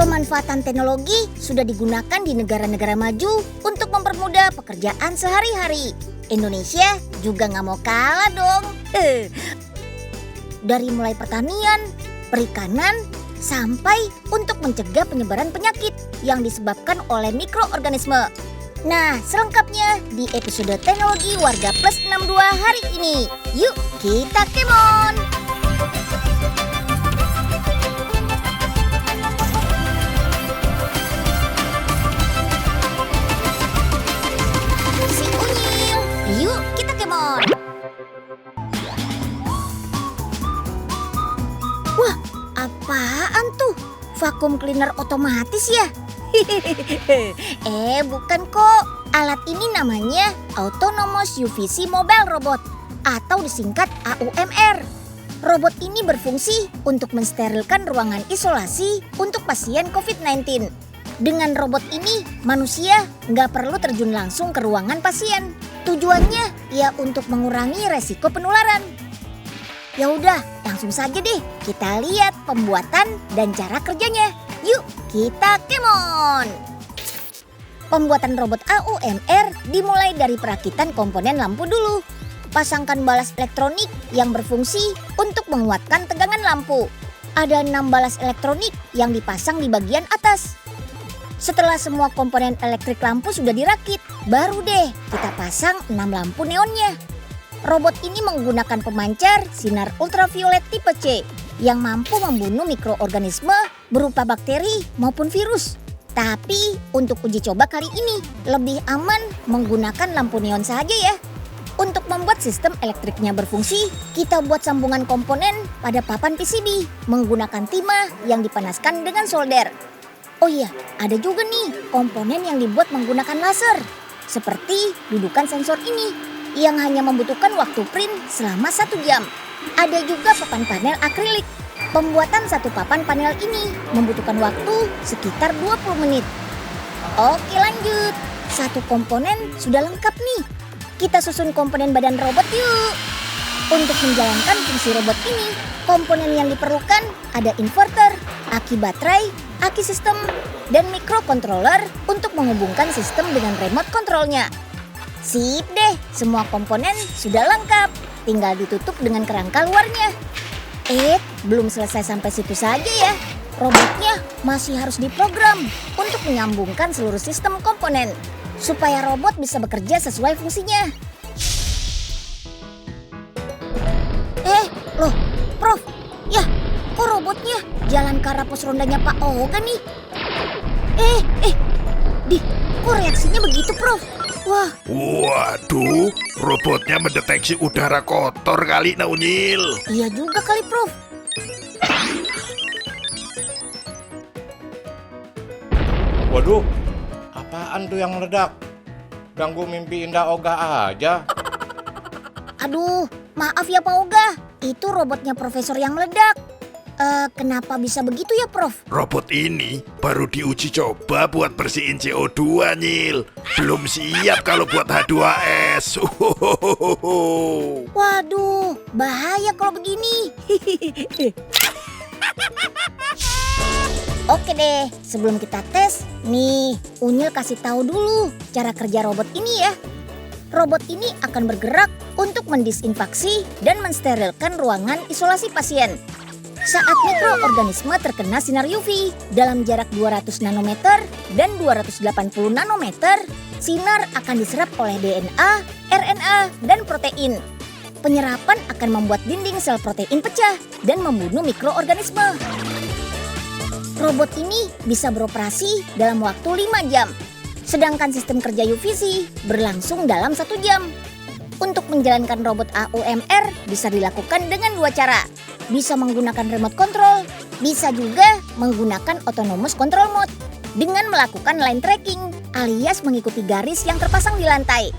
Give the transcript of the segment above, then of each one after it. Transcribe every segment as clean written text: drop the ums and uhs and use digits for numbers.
Pemanfaatan teknologi sudah digunakan di negara-negara maju untuk mempermudah pekerjaan sehari-hari. Indonesia juga nggak mau kalah dong. Dari mulai pertanian, perikanan, sampai untuk mencegah penyebaran penyakit yang disebabkan oleh mikroorganisme. Nah, selengkapnya di episode Teknologi Warga Plus 62 hari ini. Yuk, kita kemon! Si Unyil, yuk kita kemon! Wah, apaan tuh? Vacuum cleaner otomatis ya? Bukan kok. Alat ini namanya Autonomous UVC Mobile Robot atau disingkat AUMR. Robot ini berfungsi untuk mensterilkan ruangan isolasi untuk pasien COVID-19. Dengan robot ini, manusia nggak perlu terjun langsung ke ruangan pasien. Tujuannya ya untuk mengurangi resiko penularan. Ya udah, langsung saja deh kita lihat pembuatan dan cara kerjanya. Yuk, kita kemon! Pembuatan robot AUMR dimulai dari perakitan komponen lampu dulu. Pasangkan balas elektronik yang berfungsi untuk menguatkan tegangan lampu. Ada 6 balas elektronik yang dipasang di bagian atas. Setelah semua komponen elektrik lampu sudah dirakit, baru deh kita pasang 6 lampu neonnya. Robot ini menggunakan pemancar sinar ultraviolet tipe C yang mampu membunuh mikroorganisme berupa bakteri maupun virus. Tapi untuk uji coba kali ini lebih aman menggunakan lampu neon saja ya. Untuk membuat sistem elektriknya berfungsi, kita buat sambungan komponen pada papan PCB menggunakan timah yang dipanaskan dengan solder. Oh iya, ada juga nih komponen yang dibuat menggunakan laser. Seperti dudukan sensor ini yang hanya membutuhkan waktu print selama 1 jam. Ada juga papan panel akrilik. Pembuatan satu papan panel ini membutuhkan waktu sekitar 20 menit. Oke lanjut, satu komponen sudah lengkap nih. Kita susun komponen badan robot yuk. Untuk menjalankan fungsi robot ini, komponen yang diperlukan ada inverter, aki baterai, aki sistem, dan microcontroller untuk menghubungkan sistem dengan remote controlnya. Sip deh, semua komponen sudah lengkap. Tinggal ditutup dengan kerangka luarnya. Belum selesai sampai situ saja ya. Robotnya masih harus diprogram untuk menyambungkan seluruh sistem komponen supaya robot bisa bekerja sesuai fungsinya. Loh, Prof. Ya, kok robotnya jalan ke arah pos rondanya Pak Oga nih? Kok reaksinya begitu, Prof? Wah. Waduh, robotnya mendeteksi udara kotor kali Unyil. Iya juga kali, Prof. Waduh, apaan tuh yang meledak? Ganggu mimpi indah Oga aja. Aduh, maaf ya Pak Oga. Itu robotnya Profesor yang meledak. Kenapa bisa begitu ya, Prof? Robot ini baru diuji coba buat bersihin CO2, Nyil. Belum siap kalau buat H2S. Waduh, bahaya kalau begini. Oke deh, sebelum kita tes, nih Unyil kasih tahu dulu cara kerja robot ini ya. Robot ini akan bergerak untuk mendisinfeksi dan mensterilkan ruangan isolasi pasien. Saat mikroorganisme terkena sinar UV dalam jarak 200 nanometer dan 280 nanometer, sinar akan diserap oleh DNA, RNA, dan protein. Penyerapan akan membuat dinding sel protein pecah dan membunuh mikroorganisme. Robot ini bisa beroperasi dalam waktu 5 jam, sedangkan sistem kerja UVC berlangsung dalam 1 jam. Untuk menjalankan robot AUMR bisa dilakukan dengan 2 cara. Bisa menggunakan remote control, bisa juga menggunakan autonomous control mode dengan melakukan line tracking alias mengikuti garis yang terpasang di lantai.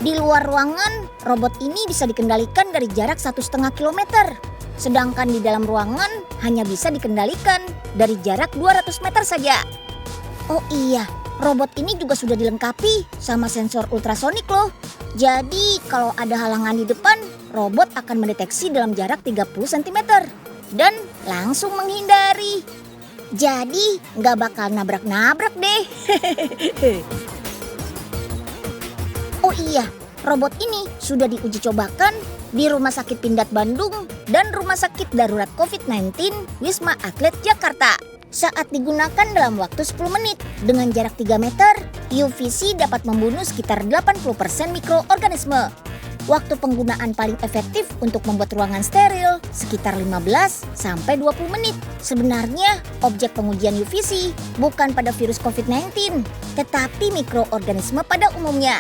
Di luar ruangan, robot ini bisa dikendalikan dari jarak 1,5 kilometer. Sedangkan di dalam ruangan hanya bisa dikendalikan dari jarak 200 meter saja. Oh iya, robot ini juga sudah dilengkapi sama sensor ultrasonik loh. Jadi kalau ada halangan di depan, robot akan mendeteksi dalam jarak 30 cm dan langsung menghindari. Jadi nggak bakal nabrak-nabrak deh. Oh iya, robot ini sudah diuji cobakan di Rumah Sakit Pindad Bandung dan Rumah Sakit Darurat COVID-19 Wisma Atlet Jakarta. Saat digunakan dalam waktu 10 menit dengan jarak 3 meter, UVC dapat membunuh sekitar 80% mikroorganisme. Waktu penggunaan paling efektif untuk membuat ruangan steril sekitar 15 sampai 20 menit. Sebenarnya objek pengujian UVC bukan pada virus COVID-19, tetapi mikroorganisme pada umumnya.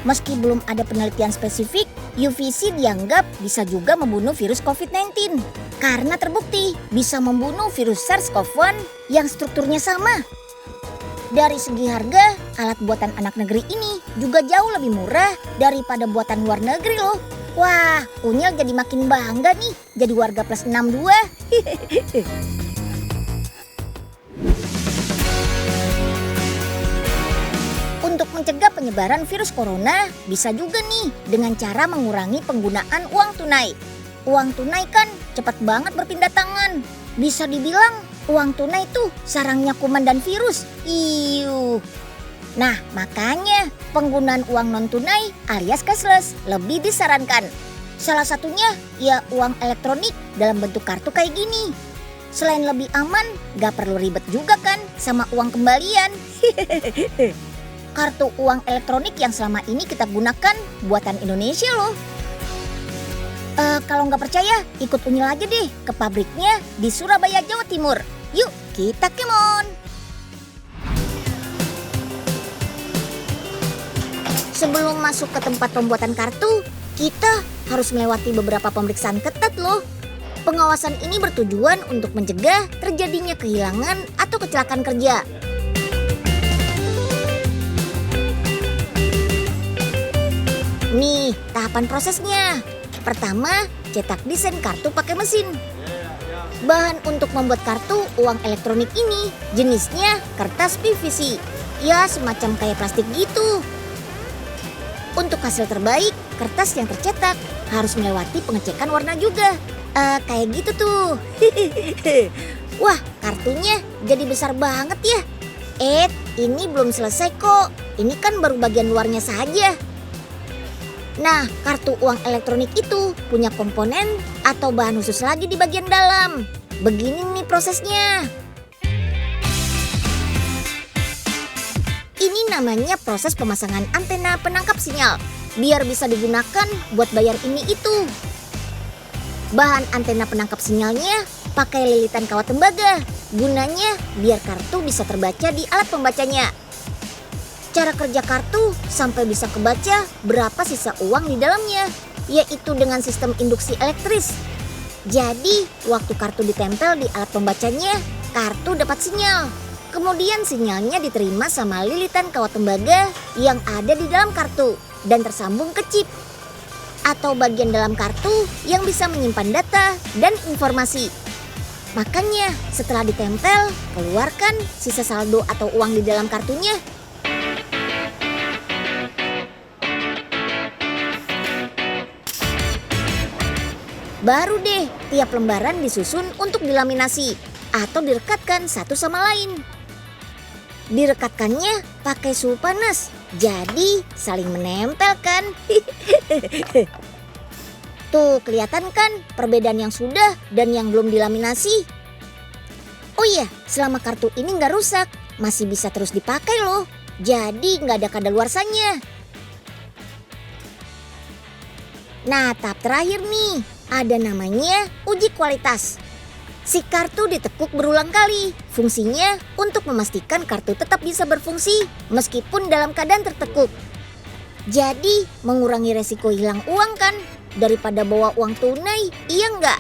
Meski belum ada penelitian spesifik, UVC dianggap bisa juga membunuh virus COVID-19 karena terbukti bisa membunuh virus SARS-CoV-1 yang strukturnya sama. Dari segi harga, alat buatan anak negeri ini juga jauh lebih murah daripada buatan luar negeri loh. Wah, Unyil jadi makin bangga nih jadi warga plus 62. Untuk mencegah penyebaran virus corona, bisa juga nih dengan cara mengurangi penggunaan uang tunai. Uang tunai kan cepat banget berpindah tangan. Bisa dibilang uang tunai tuh sarangnya kuman dan virus. Iuh. Nah, makanya penggunaan uang non tunai alias cashless lebih disarankan. Salah satunya ya uang elektronik dalam bentuk kartu kayak gini. Selain lebih aman, gak perlu ribet juga kan sama uang kembalian. Kartu uang elektronik yang selama ini kita gunakan buatan Indonesia loh. Kalau nggak percaya, ikut Unyil aja deh ke pabriknya di Surabaya, Jawa Timur. Yuk, kita kemon! Sebelum masuk ke tempat pembuatan kartu, kita harus melewati beberapa pemeriksaan ketat loh. Pengawasan ini bertujuan untuk mencegah terjadinya kehilangan atau kecelakaan kerja. Nih, tahapan prosesnya. Pertama, cetak desain kartu pakai mesin. Bahan untuk membuat kartu uang elektronik ini jenisnya kertas PVC. Ya, semacam kayak plastik gitu. Untuk hasil terbaik, kertas yang tercetak harus melewati pengecekan warna juga. Kayak gitu tuh. Wah, kartunya jadi besar banget ya. Ini belum selesai kok. Ini kan baru bagian luarnya saja. Nah, kartu uang elektronik itu punya komponen atau bahan khusus lagi di bagian dalam. Begini nih prosesnya. Ini namanya proses pemasangan antena penangkap sinyal, biar bisa digunakan buat bayar ini itu. Bahan antena penangkap sinyalnya pakai lilitan kawat tembaga, gunanya biar kartu bisa terbaca di alat pembacanya. Cara kerja kartu sampai bisa kebaca berapa sisa uang di dalamnya, yaitu dengan sistem induksi elektris. Jadi, waktu kartu ditempel di alat pembacanya, kartu dapat sinyal. Kemudian sinyalnya diterima sama lilitan kawat tembaga yang ada di dalam kartu dan tersambung ke chip atau bagian dalam kartu yang bisa menyimpan data dan informasi. Makanya, setelah ditempel, keluarkan sisa saldo atau uang di dalam kartunya. Baru deh tiap lembaran disusun untuk dilaminasi atau direkatkan satu sama lain. Direkatkannya pakai suhu panas, jadi saling menempel kan. Tuh kelihatan kan perbedaan yang sudah dan yang belum dilaminasi. Oh iya, selama kartu ini nggak rusak, masih bisa terus dipakai loh. Jadi nggak ada kadaluarsanya. Nah, tahap terakhir nih, ada namanya uji kualitas. Si kartu ditekuk berulang kali. Fungsinya untuk memastikan kartu tetap bisa berfungsi meskipun dalam keadaan tertekuk. Jadi mengurangi resiko hilang uang kan daripada bawa uang tunai, iya nggak?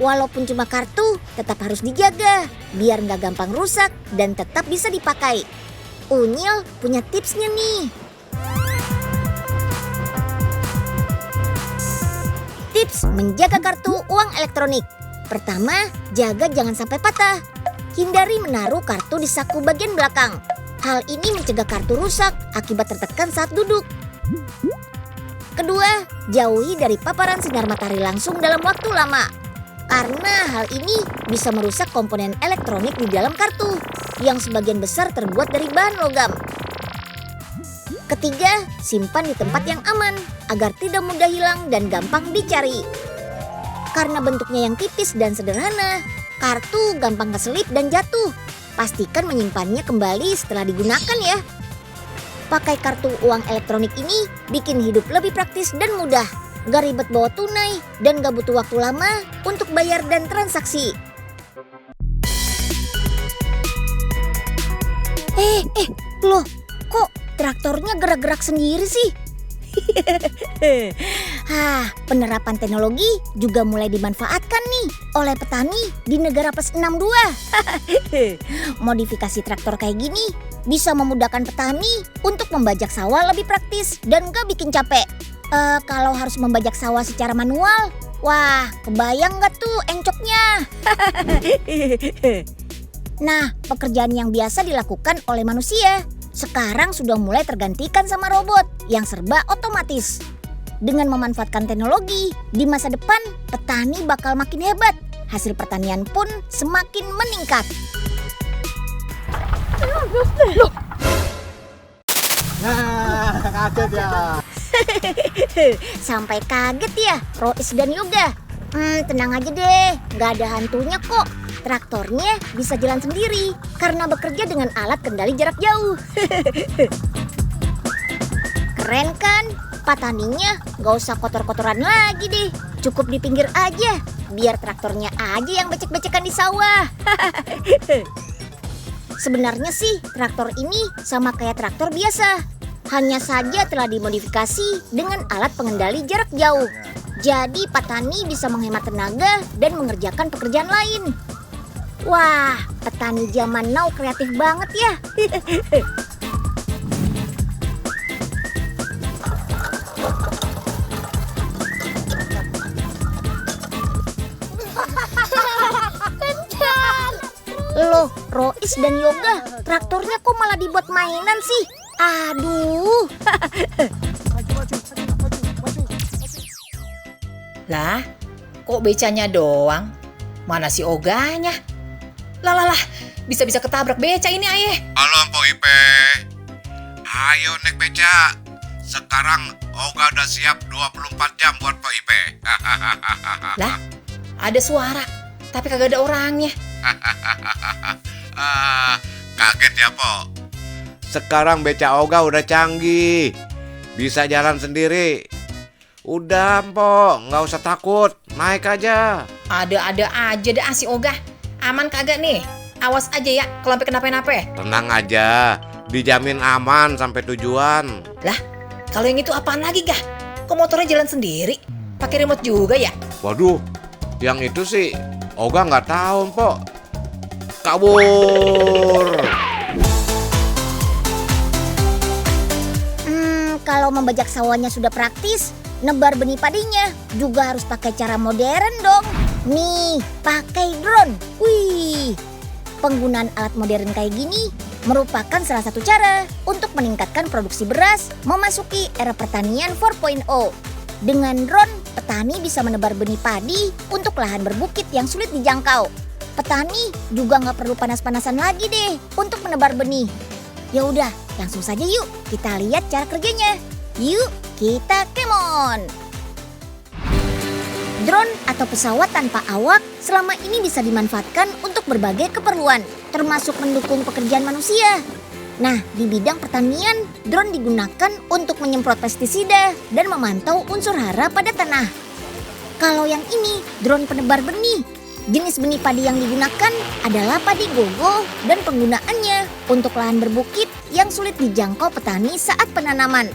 Walaupun cuma kartu, tetap harus dijaga biar nggak gampang rusak dan tetap bisa dipakai. Unyil punya tipsnya nih. Tips menjaga kartu uang elektronik. Pertama, jaga jangan sampai patah. Hindari menaruh kartu di saku bagian belakang. Hal ini mencegah kartu rusak akibat tertekan saat duduk. Kedua, jauhi dari paparan sinar matahari langsung dalam waktu lama. karena hal ini bisa merusak komponen elektronik di dalam kartu yang sebagian besar terbuat dari bahan logam. Ketiga, simpan di tempat yang aman agar tidak mudah hilang dan gampang dicari. Karena bentuknya yang tipis dan sederhana, kartu gampang keselip dan jatuh. Pastikan menyimpannya kembali setelah digunakan ya. Pakai kartu uang elektronik ini bikin hidup lebih praktis dan mudah. Gak ribet bawa tunai dan gak butuh waktu lama untuk bayar dan transaksi. Loh, kok traktornya gerak-gerak sendiri sih? Penerapan teknologi juga mulai dimanfaatkan nih oleh petani di negara plus 62. Modifikasi traktor kayak gini bisa memudahkan petani untuk membajak sawah lebih praktis dan gak bikin capek. Kalau harus membajak sawah secara manual, wah kebayang gak tuh encoknya? Nah, pekerjaan yang biasa dilakukan oleh manusia sekarang sudah mulai tergantikan sama robot yang serba otomatis. Dengan memanfaatkan teknologi, di masa depan petani bakal makin hebat. Hasil pertanian pun semakin meningkat. Nah, kaget ya. Sampai kaget ya, Rois dan Yoga. Tenang aja deh, gak ada hantunya kok. Traktornya bisa jalan sendiri karena bekerja dengan alat kendali jarak jauh. Keren kan? Petaninya gak usah kotor-kotoran lagi deh. Cukup di pinggir aja, biar traktornya aja yang becek-becekan di sawah. Sebenarnya sih traktor ini sama kayak traktor biasa. Hanya saja telah dimodifikasi dengan alat pengendali jarak jauh. Jadi petani bisa menghemat tenaga dan mengerjakan pekerjaan lain. Wah, petani zaman now kreatif banget ya. Loh, Rois dan Yoga, traktornya kok malah dibuat mainan sih? Aduh. Lah, kok becanya doang? Mana si Oganya? Lah, bisa-bisa ketabrak beca ini ayah. Halo Mpok Ipe. Ayo naik beca. Sekarang Oga udah siap 24 jam buat Mpok Ipe. Lah, ada suara, tapi kagak ada orangnya. Kaget ya, Pok? Sekarang beca Oga udah canggih. Bisa jalan sendiri. Udah, Mpok, nggak usah takut. Naik aja. Ada-ada aja dah si Oga. Aman kagak nih? Awas aja ya kalau sampai kenapa-napa. Tenang aja. Dijamin aman sampai tujuan. Lah, kalau yang itu apaan lagi gah? Kok motornya jalan sendiri? Pakai remote juga ya? Waduh, yang itu sih Oga nggak tahu, Mpok. Kabur. Kalau membajak sawahnya sudah praktis, nebar benih padinya juga harus pakai cara modern dong. Nih, pakai drone. Wih, penggunaan alat modern kayak gini merupakan salah satu cara untuk meningkatkan produksi beras memasuki era pertanian 4.0. Dengan drone, petani bisa menebar benih padi untuk lahan berbukit yang sulit dijangkau. Petani juga nggak perlu panas-panasan lagi deh untuk menebar benih. Ya udah, langsung saja yuk kita lihat cara kerjanya. Yuk, kita kemon. Drone atau pesawat tanpa awak selama ini bisa dimanfaatkan untuk berbagai keperluan, termasuk mendukung pekerjaan manusia. Nah, di bidang pertanian, drone digunakan untuk menyemprot pestisida dan memantau unsur hara pada tanah. Kalau yang ini, drone penebar benih. Jenis benih padi yang digunakan adalah padi gogo dan penggunaannya untuk lahan berbukit yang sulit dijangkau petani saat penanaman.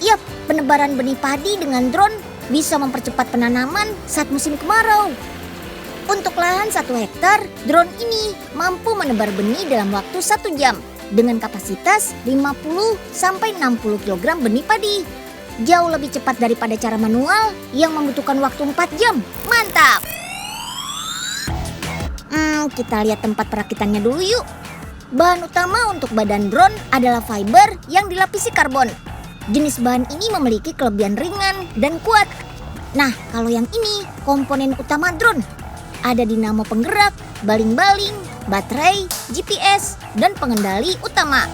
Yap, penebaran benih padi dengan drone bisa mempercepat penanaman saat musim kemarau. Untuk lahan 1 hektar, drone ini mampu menebar benih dalam waktu 1 jam dengan kapasitas 50-60 kg benih padi. Jauh lebih cepat daripada cara manual yang membutuhkan waktu 4 jam. Mantap! Kita lihat tempat perakitannya dulu yuk. Bahan utama untuk badan drone adalah fiber yang dilapisi karbon. Jenis bahan ini memiliki kelebihan ringan dan kuat. Nah, kalau yang ini komponen utama drone. Ada dinamo penggerak, baling-baling, baterai, GPS, dan pengendali utama.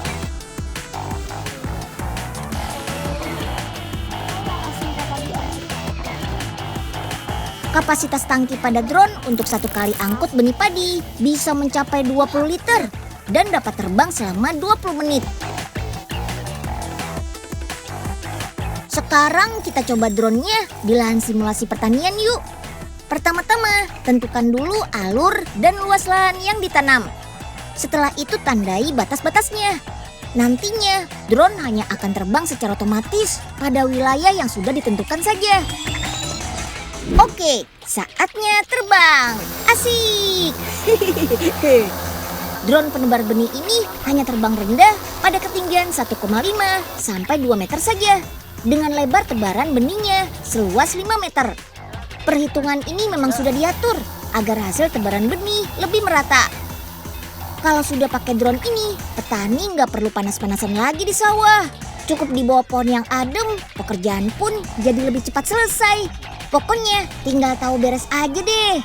Kapasitas tangki pada drone untuk satu kali angkut benih padi bisa mencapai 20 liter dan dapat terbang selama 20 menit. Sekarang kita coba drone-nya di lahan simulasi pertanian yuk. Pertama-tama, tentukan dulu alur dan luas lahan yang ditanam. Setelah itu tandai batas-batasnya. Nantinya, drone hanya akan terbang secara otomatis pada wilayah yang sudah ditentukan saja. Oke, saatnya terbang. Asik! Drone penebar benih ini hanya terbang rendah pada ketinggian 1,5 sampai 2 meter saja. Dengan lebar tebaran benihnya seluas 5 meter. Perhitungan ini memang sudah diatur agar hasil tebaran benih lebih merata. Kalau sudah pakai drone ini, petani nggak perlu panas-panasan lagi di sawah. Cukup di bawah pohon yang adem, pekerjaan pun jadi lebih cepat selesai. Pokoknya tinggal tahu beres aja deh.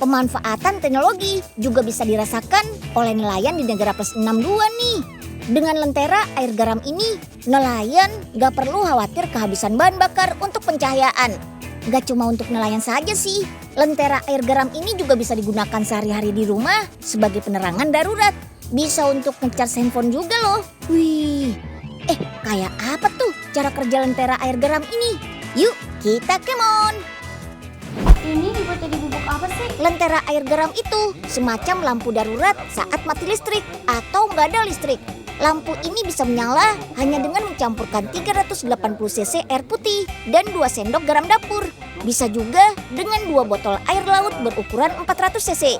Pemanfaatan teknologi juga bisa dirasakan oleh nelayan di negara plus 62 nih. Dengan lentera air garam ini, nelayan gak perlu khawatir kehabisan bahan bakar untuk pencahayaan. Gak cuma untuk nelayan saja sih, lentera air garam ini juga bisa digunakan sehari-hari di rumah sebagai penerangan darurat. Bisa untuk ngecas handphone juga loh. Wih, kayak apa tuh cara kerja lentera air garam ini? Yuk, kita kemon! Ini dibuat jadi bubuk apa sih? Lentera air garam itu semacam lampu darurat saat mati listrik atau nggak ada listrik. Lampu ini bisa menyala hanya dengan mencampurkan 380 cc air putih dan 2 sendok garam dapur. Bisa juga dengan 2 botol air laut berukuran 400 cc.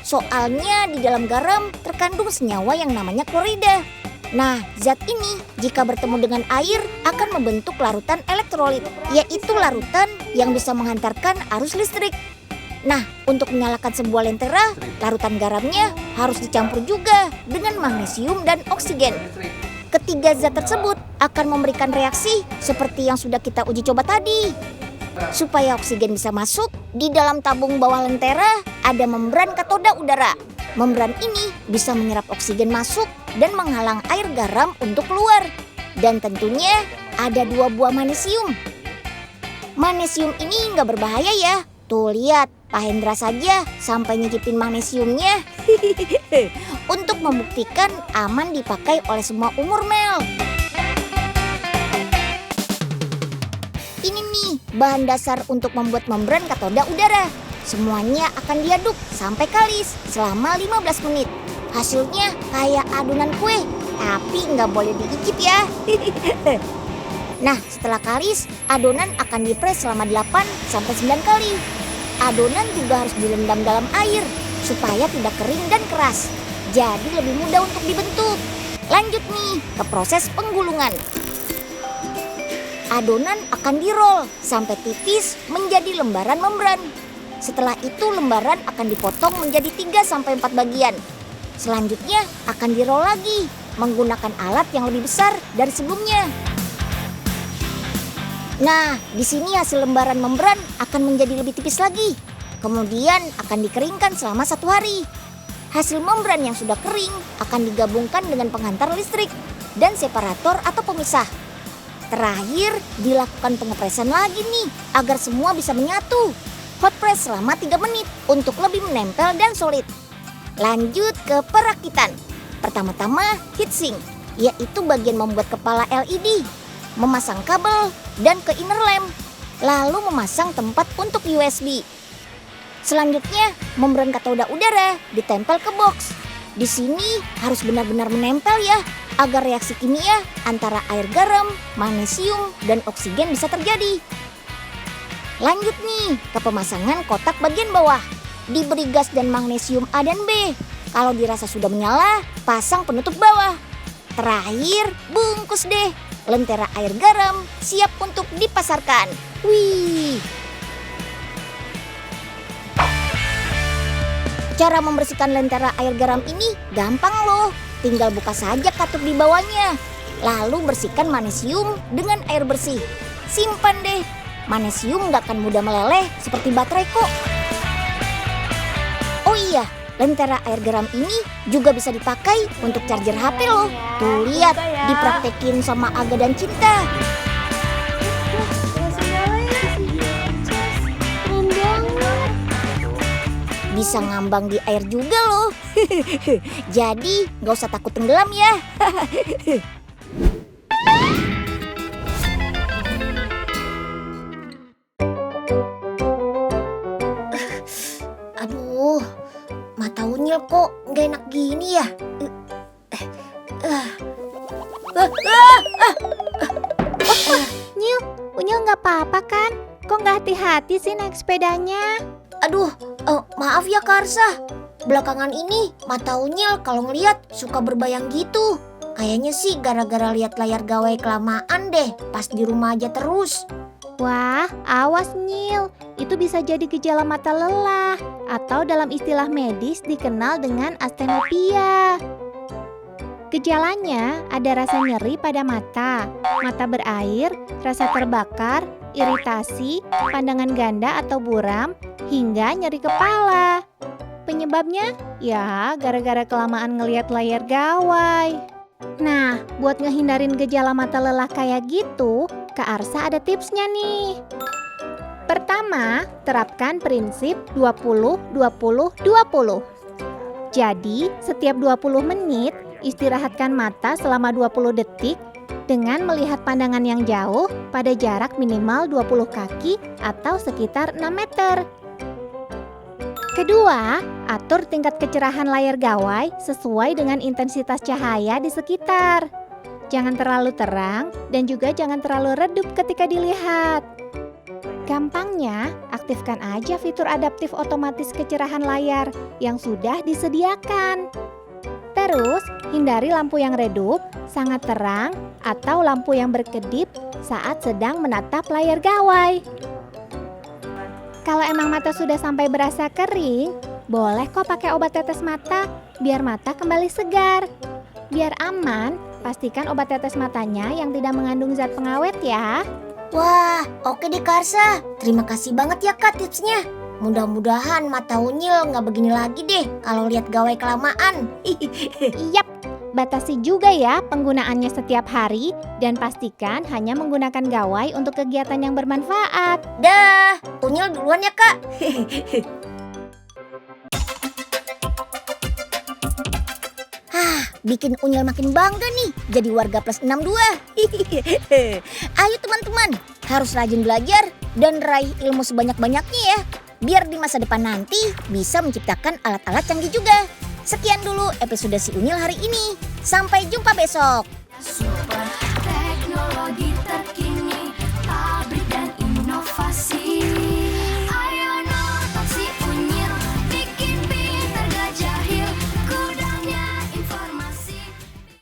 Soalnya di dalam garam terkandung senyawa yang namanya klorida. Nah, zat ini jika bertemu dengan air akan membentuk larutan elektrolit, yaitu larutan yang bisa menghantarkan arus listrik. Nah, untuk menyalakan sebuah lentera, larutan garamnya harus dicampur juga dengan magnesium dan oksigen. Ketiga zat tersebut akan memberikan reaksi seperti yang sudah kita uji coba tadi. Supaya oksigen bisa masuk, di dalam tabung bawah lentera ada membran katoda udara. Membran ini bisa menyerap oksigen masuk dan menghalang air garam untuk keluar. Dan tentunya ada 2 buah magnesium. Magnesium ini nggak berbahaya ya. Tuh lihat, Pak Hendra saja sampai nyicipin magnesiumnya. Untuk membuktikan aman dipakai oleh semua umur, Mel. Ini nih bahan dasar untuk membuat membran katoda udara. Semuanya akan diaduk sampai kalis selama 15 menit. Hasilnya kayak adonan kue, tapi nggak boleh diicip ya. Nah, setelah kalis, adonan akan dipres selama 8 sampai 9 kali. Adonan juga harus direndam dalam air supaya tidak kering dan keras. Jadi lebih mudah untuk dibentuk. Lanjut nih ke proses penggulungan. Adonan akan dirol sampai tipis menjadi lembaran membran. Setelah itu lembaran akan dipotong menjadi 3-4 bagian. Selanjutnya akan dirol lagi menggunakan alat yang lebih besar dari sebelumnya. Nah, di sini hasil lembaran membran akan menjadi lebih tipis lagi. Kemudian akan dikeringkan selama 1 hari. Hasil membran yang sudah kering akan digabungkan dengan penghantar listrik dan separator atau pemisah. Terakhir, dilakukan pengepresan lagi nih agar semua bisa menyatu. Hot press selama 3 menit untuk lebih menempel dan solid. Lanjut ke perakitan. Pertama-tama heatsink, yaitu bagian membuat kepala LED, memasang kabel dan ke inner lamp, lalu memasang tempat untuk USB. Selanjutnya, membran katoda udara ditempel ke box. Di sini harus benar-benar menempel ya, agar reaksi kimia antara air garam, magnesium, dan oksigen bisa terjadi. Lanjut nih ke pemasangan kotak bagian bawah. Diberi gas dan magnesium A dan B. Kalau dirasa sudah menyala, pasang penutup bawah. Terakhir, bungkus deh. Lentera air garam siap untuk dipasarkan. Wih. Cara membersihkan lentera air garam ini gampang loh. Tinggal buka saja katup di bawahnya. Lalu bersihkan magnesium dengan air bersih. Simpan deh. Magnesium nggak akan mudah meleleh seperti baterai kok. Oh iya, lentera air garam ini juga bisa dipakai untuk charger HP loh. Tuh lihat, dipraktekin sama Aga dan Cinta. Keren banget. Bisa ngambang di air juga loh. Jadi nggak usah takut tenggelam ya. Aduh, mata Unyil kok nggak enak gini ya. Nyil, Unyil nggak apa-apa kan? Kok nggak hati-hati sih naik sepedanya? Aduh, maaf ya Karsa. Belakangan ini mata Unyil kalau ngeliat suka berbayang gitu. Kayaknya sih gara-gara lihat layar gawai kelamaan deh pas di rumah aja terus. Wah, awas Nyil. Itu bisa jadi gejala mata lelah atau dalam istilah medis dikenal dengan astenopia. Gejalanya ada rasa nyeri pada mata, mata berair, rasa terbakar, iritasi, pandangan ganda atau buram, hingga nyeri kepala. Penyebabnya? Ya, gara-gara kelamaan ngelihat layar gawai. Nah, buat ngehindarin gejala mata lelah kayak gitu, Kak Arsa ada tipsnya nih. Pertama, terapkan prinsip 20-20-20. Jadi, setiap 20 menit, istirahatkan mata selama 20 detik dengan melihat pandangan yang jauh pada jarak minimal 20 kaki atau sekitar 6 meter. Kedua, atur tingkat kecerahan layar gawai sesuai dengan intensitas cahaya di sekitar. Jangan terlalu terang dan juga jangan terlalu redup ketika dilihat. Gampangnya, aktifkan aja fitur adaptif otomatis kecerahan layar yang sudah disediakan. Terus, hindari lampu yang redup, sangat terang, atau lampu yang berkedip saat sedang menatap layar gawai. Kalau emang mata sudah sampai berasa kering, boleh kok pakai obat tetes mata biar mata kembali segar. Biar aman, pastikan obat tetes matanya yang tidak mengandung zat pengawet ya. Wah, oke deh Karsa. Terima kasih banget ya Kak tipsnya. Mudah-mudahan mata Unyil nggak begini lagi deh kalau lihat gawai kelamaan. Yap, batasi juga ya penggunaannya setiap hari dan pastikan hanya menggunakan gawai untuk kegiatan yang bermanfaat. Dah, Unyil duluan ya Kak. Bikin Unyil makin bangga nih jadi warga plus 62. Ayo teman-teman, harus rajin belajar dan raih ilmu sebanyak-banyaknya ya. Biar di masa depan nanti bisa menciptakan alat-alat canggih juga. Sekian dulu episode Si Unyil hari ini. Sampai jumpa besok.